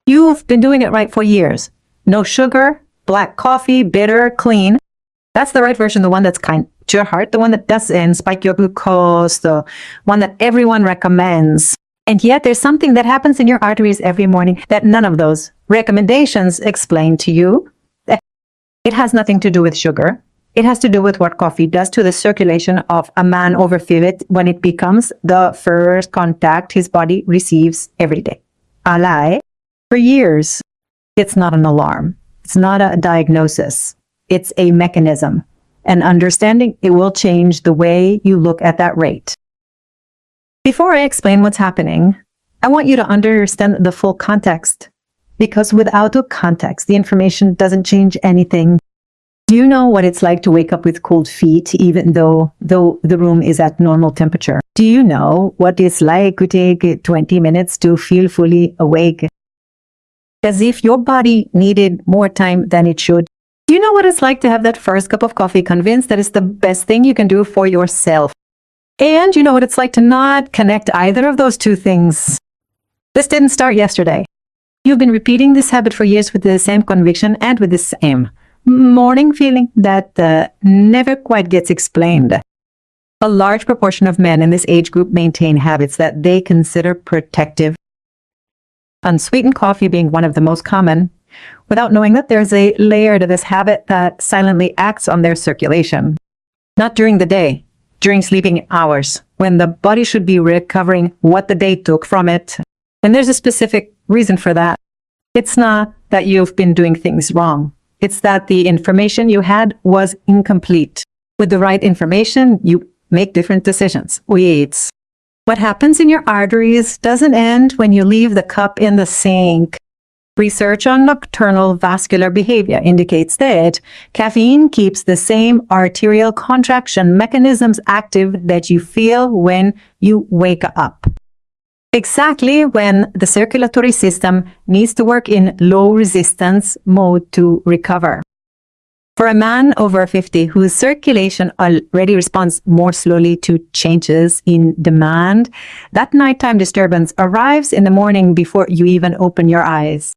You've been doing it right for years. No sugar, black coffee, bitter, clean. That's the right version, the one that's kind to your heart, the one that doesn't spike your glucose, the one that everyone recommends. And yet there's something that happens in your arteries every morning that none of those recommendations explain to you. It has nothing to do with sugar. It has to do with what coffee does to the circulation of a man over 50 when it becomes the first contact his body receives every day. A lie. For years, it's not an alarm. It's not a diagnosis. It's a mechanism. And understanding it will change the way you look at that rate. Before I explain what's happening, I want you to understand the full context. Because without the context, the information doesn't change anything. Do you know what it's like to wake up with cold feet, even though the room is at normal temperature? Do you know what it's like to take 20 minutes to feel fully awake? As if your body needed more time than it should. Do you know what it's like to have that first cup of coffee convinced that it's the best thing you can do for yourself? And you know what it's like to not connect either of those two things. This didn't start yesterday. You've been repeating this habit for years with the same conviction and with the same morning feeling that never quite gets explained. A large proportion of men in this age group maintain habits that they consider protective. Unsweetened coffee being one of the most common, without knowing that there's a layer to this habit that silently acts on their circulation. Not during the day, during sleeping hours, when the body should be recovering what the day took from it. And there's a specific reason for that. It's not that you've been doing things wrong. It's that the information you had was incomplete. With the right information, you make different decisions. Wait. What happens in your arteries doesn't end when you leave the cup in the sink. Research on nocturnal vascular behavior indicates that caffeine keeps the same arterial contraction mechanisms active that you feel when you wake up. Exactly when the circulatory system needs to work in low resistance mode to recover. For a man over 50 whose circulation already responds more slowly to changes in demand, that nighttime disturbance arrives in the morning before you even open your eyes.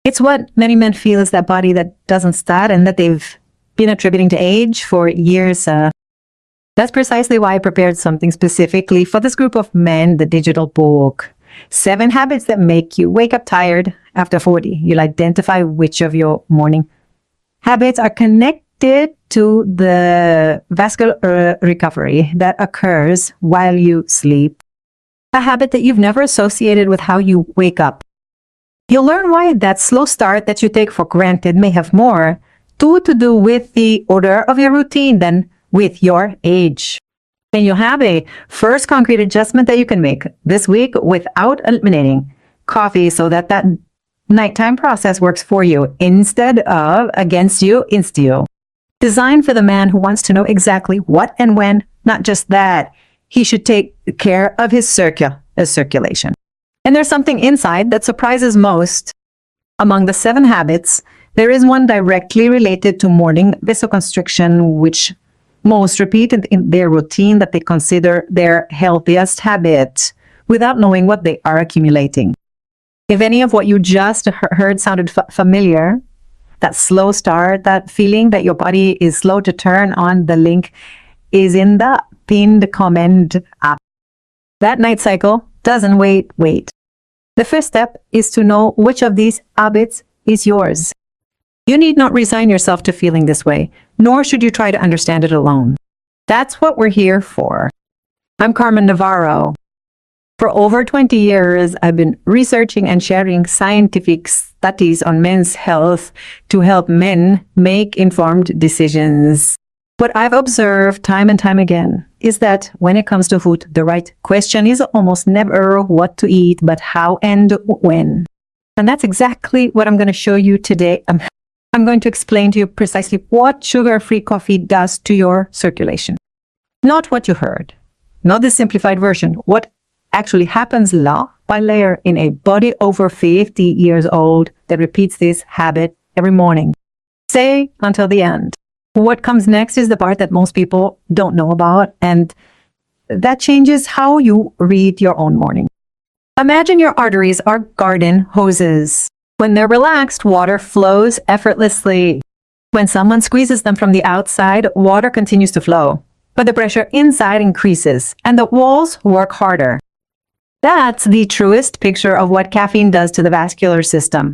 It's what many men feel is that body that doesn't start and that they've been attributing to age for years. That's precisely why I prepared something specifically for this group of men, the digital book. 7 habits that make you wake up tired after 40. You'll identify which of your morning habits are connected to the vascular recovery that occurs while you sleep. A habit that you've never associated with how you wake up. You'll learn why that slow start that you take for granted may have more to do with the order of your routine than with your age. And you have a first concrete adjustment that you can make this week without eliminating coffee so that nighttime process works for you instead of against you, insta you. Designed for the man who wants to know exactly what and when, not just that, he should take care of his circulation. And there's something inside that surprises most. Among the 7 habits, there is one directly related to morning vasoconstriction, which most repeat in their routine that they consider their healthiest habit without knowing what they are accumulating. If any of what you just heard sounded familiar, that slow start, that feeling that your body is slow to turn on, the link is in the pinned comment app. That night cycle doesn't wait. The first step is to know which of these habits is yours. You need not resign yourself to feeling this way, nor should you try to understand it alone. That's what we're here for. I'm Carmen Navarro. For over 20 years, I've been researching and sharing scientific studies on men's health to help men make informed decisions. What I've observed time and time again is that when it comes to food, the right question is almost never what to eat, but how and when. And that's exactly what I'm going to show you today. I'm going to explain to you precisely what sugar-free coffee does to your circulation. Not what you heard, not the simplified version, what actually happens layer by layer in a body over 50 years old that repeats this habit every morning. Stay until the end. What comes next is the part that most people don't know about, and that changes how you read your own morning. Imagine your arteries are garden hoses. When they're relaxed, water flows effortlessly. When someone squeezes them from the outside, water continues to flow, but the pressure inside increases and the walls work harder. That's the truest picture of what caffeine does to the vascular system.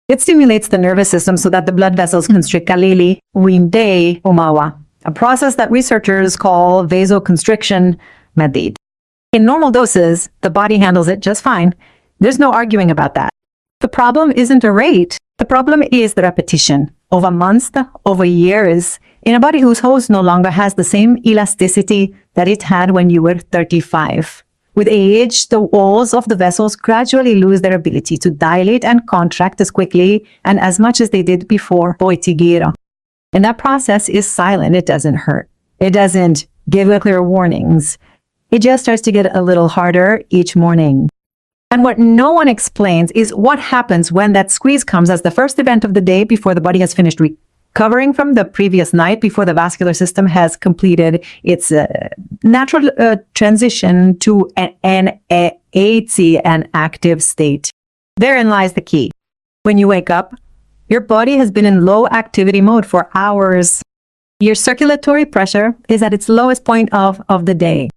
It stimulates the nervous system so that the blood vessels constrict kalili, hindi, umawa, a process that researchers call vasoconstriction madid. In normal doses, the body handles it just fine. There's no arguing about that. The problem isn't a rate. The problem is the repetition. Over months, over years, in a body whose host no longer has the same elasticity that it had when you were 35. With age, the walls of the vessels gradually lose their ability to dilate and contract as quickly and as much as they did before boitigiro. And that process is silent. It doesn't hurt. It doesn't give clear warnings. It just starts to get a little harder each morning. And what no one explains is what happens when that squeeze comes as the first event of the day before the body has finished recovering from the previous night, before the vascular system has completed its natural transition to an active state. Therein lies the key. When you wake up, your body has been in low activity mode for hours. Your circulatory pressure is at its lowest point of the day.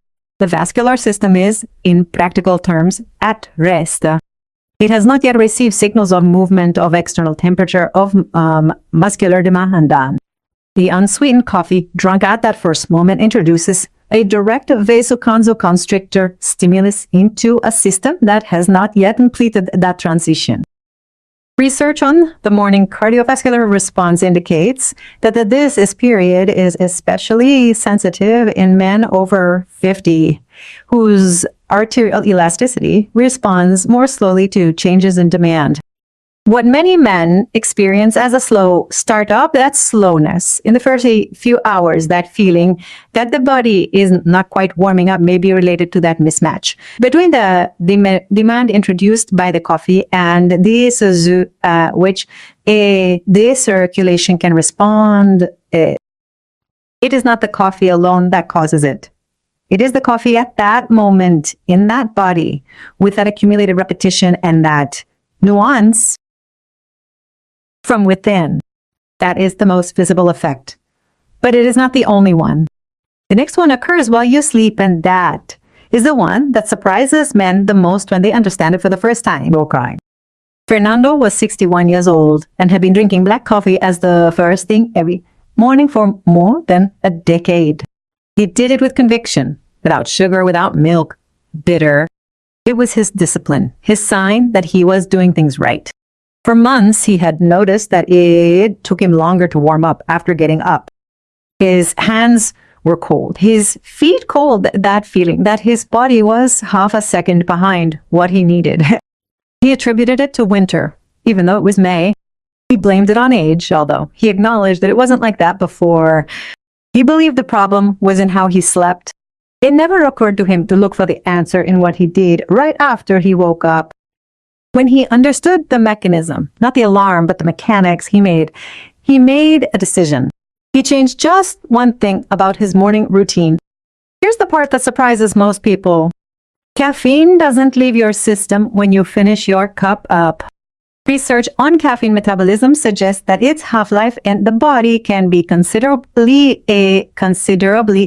The vascular system is, in practical terms, at rest. It has not yet received signals of movement, of external temperature, of muscular demand. The unsweetened coffee drunk at that first moment introduces a direct vasoconstrictor stimulus into a system that has not yet completed that transition. Research on the morning cardiovascular response indicates that this period is especially sensitive in men over 50, whose arterial elasticity responds more slowly to changes in demand. What many men experience as a slow startup, that slowness in the first few hours, that feeling that the body is not quite warming up, may be related to that mismatch between the demand introduced by the coffee and this, which the circulation can respond. It is not the coffee alone that causes it. It is the coffee at that moment in that body with that accumulated repetition and that nuance from within. That is the most visible effect. But it is not the only one. The next one occurs while you sleep, and that is the one that surprises men the most when they understand it for the first time. Okay. Fernando was 61 years old and had been drinking black coffee as the first thing every morning for more than a decade. He did it with conviction, without sugar, without milk, bitter. It was his discipline, his sign that he was doing things right. For months, he had noticed that it took him longer to warm up after getting up. His hands were cold, his feet cold, that feeling that his body was half a second behind what he needed. He attributed it to winter, even though it was May. He blamed it on age, although he acknowledged that it wasn't like that before. He believed the problem was in how he slept. It never occurred to him to look for the answer in what he did right after he woke up. When he understood the mechanism, not the alarm, but the mechanics, he made a decision. He changed just one thing about his morning routine. Here's the part that surprises most people. Caffeine doesn't leave your system when you finish your cup up. Research on caffeine metabolism suggests that its half-life in the body can be considerably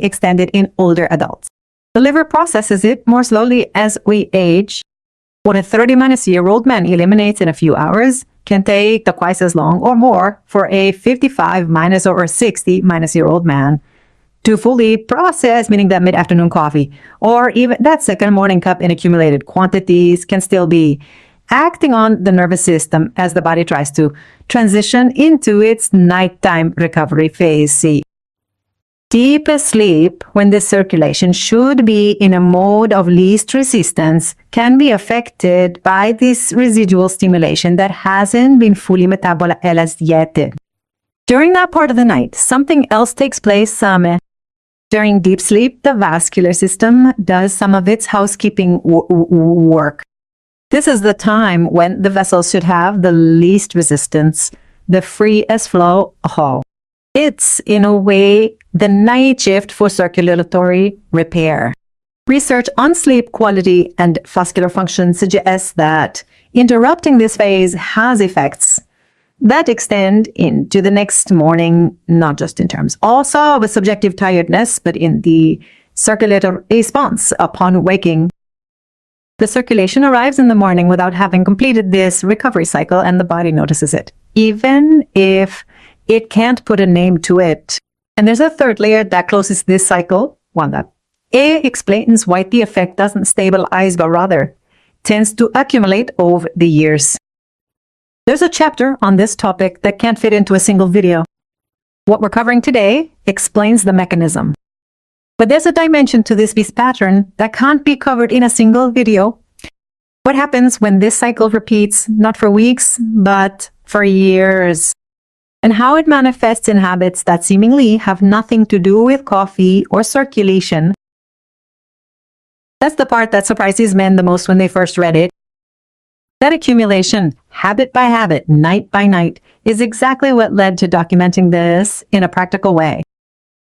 extended in older adults. The liver processes it more slowly as we age. What a 30-year-old man eliminates in a few hours can take twice as long or more for a 55- or 60-year-old man to fully process, meaning that mid-afternoon coffee, or even that second morning cup in accumulated quantities can still be acting on the nervous system as the body tries to transition into its nighttime recovery phase. See, deep sleep, when the circulation should be in a mode of least resistance, can be affected by this residual stimulation that hasn't been fully metabolized yet. During that part of the night, something else takes place. During deep sleep, the vascular system does some of its housekeeping work. This is the time when the vessels should have the least resistance, the freest flow. It's, in a way, the night shift for circulatory repair. Research on sleep quality and vascular function suggests that interrupting this phase has effects that extend into the next morning, not just in terms also of a subjective tiredness, but in the circulatory response upon waking. The circulation arrives in the morning without having completed this recovery cycle, and the body notices it, even if it can't put a name to it. And there's a third layer that closes this cycle, one that explains why the effect doesn't stabilize, but rather tends to accumulate over the years. There's a chapter on this topic that can't fit into a single video. What we're covering today explains the mechanism. But there's a dimension to this pattern that can't be covered in a single video. What happens when this cycle repeats, not for weeks, but for years? And how it manifests in habits that seemingly have nothing to do with coffee or circulation. That's the part that surprises men the most when they first read it. That accumulation, habit by habit, night by night, is exactly what led to documenting this in a practical way.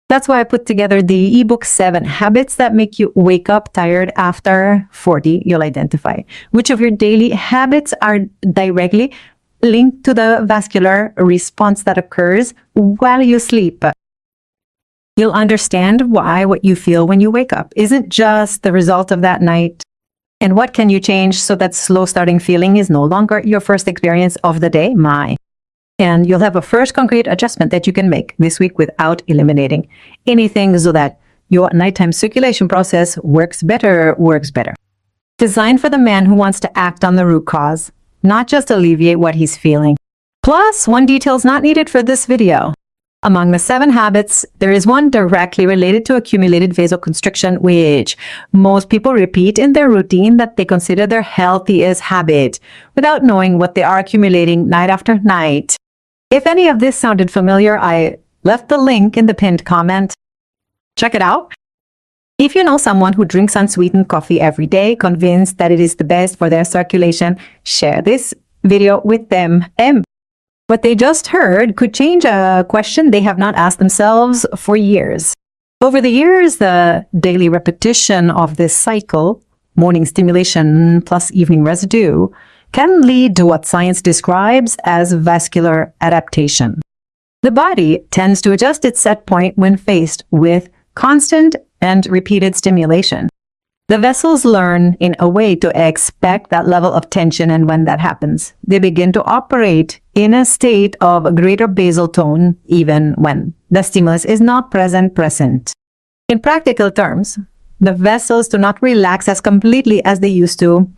That's why I put together the ebook 7 Habits That Make You Wake Up Tired After 40. You'll identify which of your daily habits are directly linked to the vascular response that occurs while you sleep. You'll understand why what you feel when you wake up isn't just the result of that night. And what can you change so that slow starting feeling is no longer your first experience of the day? And you'll have a first concrete adjustment that you can make this week without eliminating anything so that your nighttime circulation process works better. Designed for the man who wants to act on the root cause, not just alleviate what he's feeling. Plus, one detail is not needed for this video. Among the 7 habits, there is one directly related to accumulated vasoconstriction, which most people repeat in their routine that they consider their healthiest habit, without knowing what they are accumulating night after night. If any of this sounded familiar, I left the link in the pinned comment. Check it out. If you know someone who drinks unsweetened coffee every day, convinced that it is the best for their circulation, share this video with them. What they just heard could change a question they have not asked themselves for years. Over the years, the daily repetition of this cycle, morning stimulation plus evening residue, can lead to what science describes as vascular adaptation. The body tends to adjust its set point when faced with constant and repeated stimulation. The vessels learn in a way to expect that level of tension, and when that happens, they begin to operate in a state of greater basal tone, even when the stimulus is not present. In practical terms, the vessels do not relax as completely as they used to,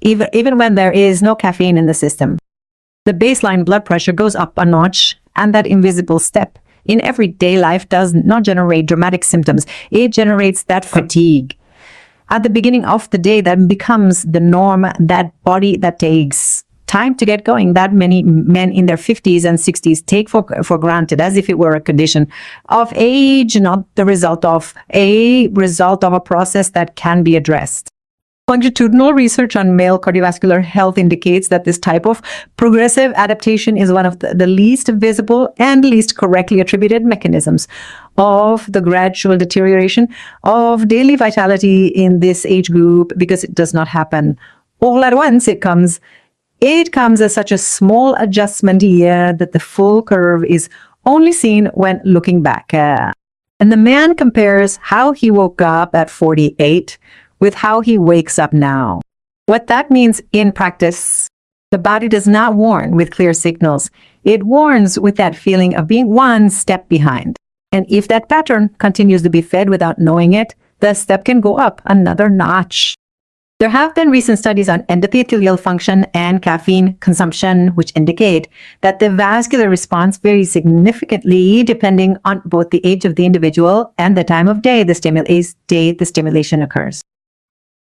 even when there is no caffeine in the system. The baseline blood pressure goes up a notch, and that invisible step in everyday life does not generate dramatic symptoms. It generates that fatigue. At the beginning of the day, that becomes the norm, that body that takes time to get going, that many men in their 50s and 60s take for granted, as if it were a condition of age, not the result of a process that can be addressed. Longitudinal research on male cardiovascular health indicates that this type of progressive adaptation is one of the least visible and least correctly attributed mechanisms of the gradual deterioration of daily vitality in this age group, because it does not happen all at once. It comes as such a small adjustment here that the full curve is only seen when looking back. And the man compares how he woke up at 48 with how he wakes up now. What that means in practice, the body does not warn with clear signals. It warns with that feeling of being one step behind. And if that pattern continues to be fed without knowing it, the step can go up another notch. There have been recent studies on endothelial function and caffeine consumption, which indicate that the vascular response varies significantly depending on both the age of the individual and the time of day the stimulation occurs.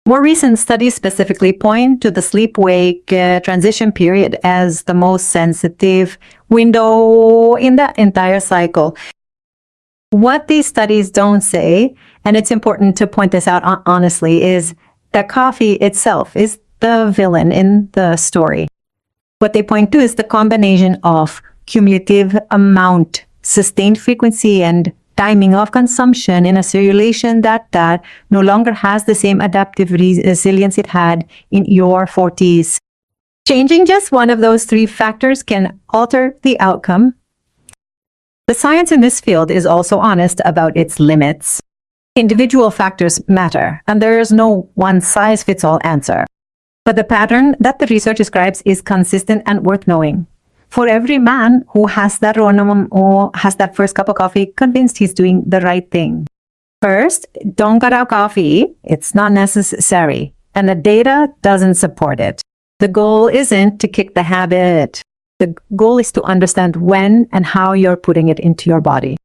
More recent studies specifically point to the sleep-wake transition period as the most sensitive window in the entire cycle. What these studies don't say, and it's important to point this out honestly, is that coffee itself is the villain in the story. What they point to is the combination of cumulative amount, sustained frequency, and timing of consumption in a circulation that no longer has the same adaptive resilience it had in your 40s. Changing just one of those three factors can alter the outcome. The science in this field is also honest about its limits. Individual factors matter, and there is no one-size-fits-all answer. But the pattern that the research describes is consistent and worth knowing. For every man who has that hormone or has that first cup of coffee convinced he's doing the right thing. First, don't cut out coffee. It's not necessary, and the data doesn't support it. The goal isn't to kick the habit. The goal is to understand when and how you're putting it into your body.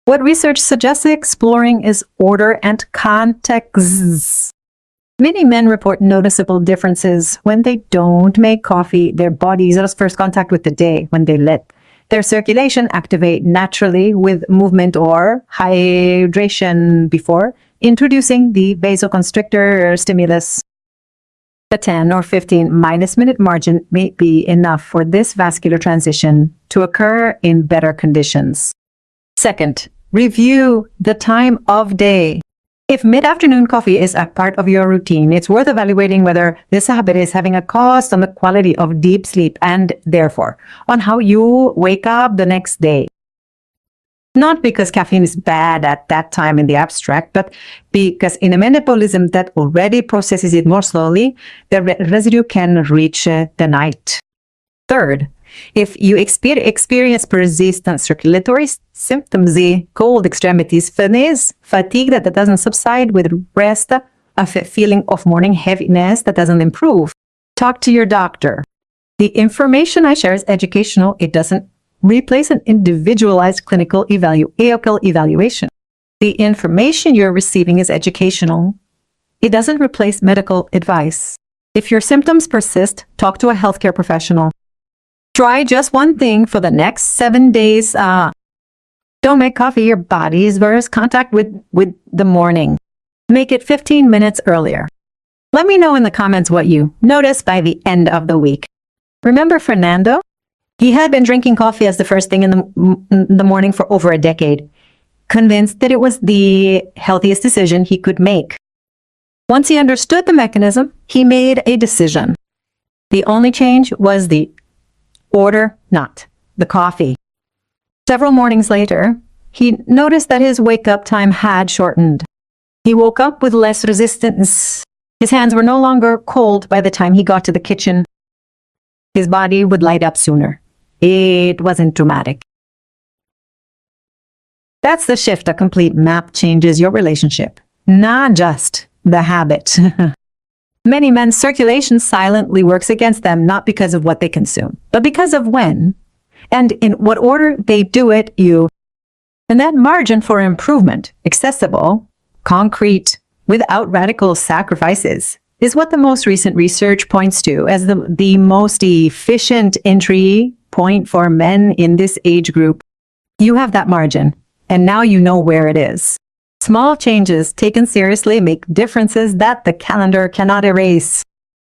What research suggests exploring is order and context. Many men report noticeable differences when they don't make coffee. Their bodies at first contact with the day when they let their circulation activate naturally with movement or hydration before introducing the vasoconstrictor stimulus. The 10 or 15 minute margin may be enough for this vascular transition to occur in better conditions. Second, review the time of day. If mid-afternoon coffee is a part of your routine, it's worth evaluating whether this habit is having a cost on the quality of deep sleep and, therefore, on how you wake up the next day. Not because caffeine is bad at that time in the abstract, but because in a metabolism that already processes it more slowly, the residue can reach the night. Third, if you experience persistent circulatory symptoms, the cold extremities, fatigue that doesn't subside with rest, a feeling of morning heaviness that doesn't improve, talk to your doctor. The information I share is educational. It doesn't replace an individualized clinical evaluation. The information you're receiving is educational. It doesn't replace medical advice. If your symptoms persist, talk to a healthcare professional. Try just one thing for the next 7 days. Don't make coffee your body's first contact with the morning. Make it 15 minutes earlier. Let me know in the comments what you notice by the end of the week. Remember Fernando? He had been drinking coffee as the first thing in the morning for over a decade, convinced that it was the healthiest decision he could make. Once he understood the mechanism, he made a decision. The only change was the order, not the coffee. Several mornings later, he noticed that his wake-up time had shortened. He woke up with less resistance. His hands were no longer cold by the time he got to the kitchen. His body would light up sooner. It wasn't dramatic. That's the shift. A complete map changes your relationship, not just the habit. Many men's circulation silently works against them, not because of what they consume, but because of when and in what order they do it. And that margin for improvement, accessible, concrete, without radical sacrifices, is what the most recent research points to as the most efficient entry point for men in this age group. You have that margin, and now you know where it is. Small changes taken seriously make differences that the calendar cannot erase.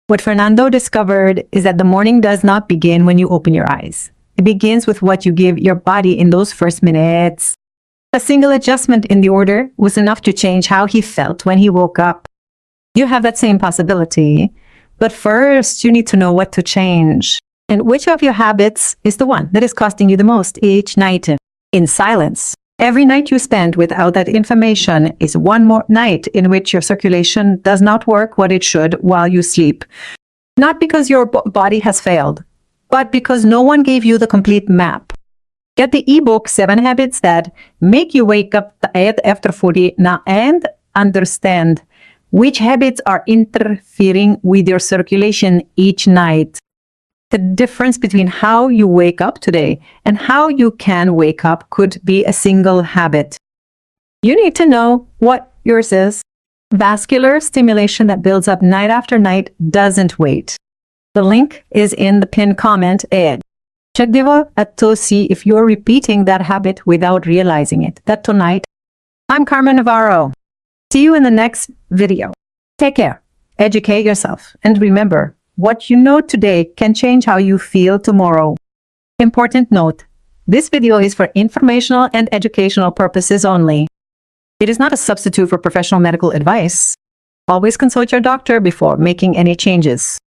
What Fernando discovered is that the morning does not begin when you open your eyes. It begins with what you give your body in those first minutes. A single adjustment in the order was enough to change how he felt when he woke up. You have that same possibility, but first you need to know what to change. And which of your habits is the one that is costing you the most each night? In silence. Every night you spend without that information is one more night in which your circulation does not work what it should while you sleep. Not because your body has failed, but because no one gave you the complete map. Get the ebook 7 Habits That Make You Wake Up After 40 now and understand which habits are interfering with your circulation each night. The difference between how you wake up today and how you can wake up could be a single habit. You need to know what yours is. Vascular stimulation that builds up night after night doesn't wait. The link is in the pinned comment. Check to see if you're repeating that habit without realizing it. That tonight. I'm Carmen Navarro. See you in the next video. Take care. Educate yourself. And remember, what you know today can change how you feel tomorrow. Important note, This video is for informational and educational purposes only. It is not a substitute for professional medical advice. Always consult your doctor before making any changes.